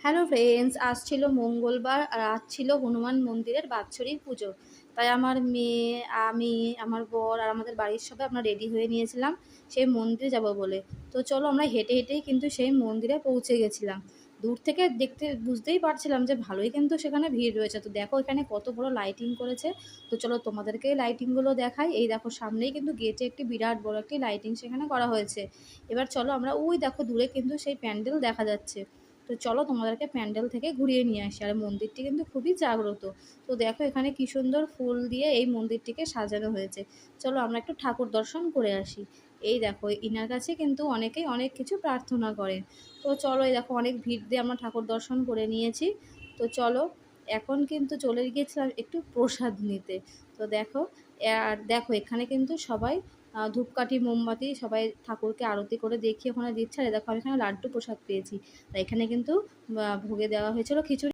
Hello friends, আজ ছিল মঙ্গলবার আর আজ ছিল হনুমান মন্দিরের বাৎসরিক পুজো। তাই আমার মেয়ে, আমি, আমার বর আর আমাদের বাড়ির সবাই আমরা রেডি হয়ে নিয়েছিলাম সেই মন্দিরে যাব বলে। তো চলো, আমরা হেঁটে হেঁটেই কিন্তু সেই মন্দিরে পৌঁছে গেছিলাম। দূর থেকে দেখতে বুঝতেই পারছিলাম যে ভালোই কিন্তু সেখানে ভিড় রয়েছে। তো দেখো এখানে কত বড় লাইটিং করেছে। তো চলো তোমাদেরকে লাইটিংগুলো দেখাই। এই দেখো সামনেই কিন্তু গেটে একটি বিরাট বড় একটি লাইটিং সেখানে করা হয়েছে। এবার চলো আমরা ওই দেখো দূরে কিন্তু সেই প্যান্ডেল দেখা যাচ্ছে। তো চলো তোমাদেরকে প্যান্ডেল থেকে ঘুরিয়ে নিয়ে আসি। আর মন্দিরটি কিন্তু খুবই জাগ্রত। তো দেখো এখানে কি সুন্দর ফুল দিয়ে এই মন্দিরটিকে সাজানো হয়েছে। চলো আমরা একটু ঠাকুর দর্শন করে আসি। এই দেখো ইনার কাছে কিন্তু অনেকেই অনেক কিছু প্রার্থনা করেন। তো চলো, এই দেখো অনেক ভিড় দিয়ে আমরা ঠাকুর দর্শন করে নিয়েছি। তো চলো, এখন কিন্তু চলে গিয়েছিলাম একটু প্রসাদ নিতে। তো দেখো, আর দেখো এখানে কিন্তু সবাই ধূপকাঠি মোমবাতি সবাই ঠাকুরকে আরতি করে দেখিয়ে ওখানে দিচ্ছে। আর দেখো আমি এখানে লাড্ডু প্রসাদ পেয়েছি। তাই এখানে কিন্তু ভোগে দেওয়া হয়েছিল খিচুড়ি।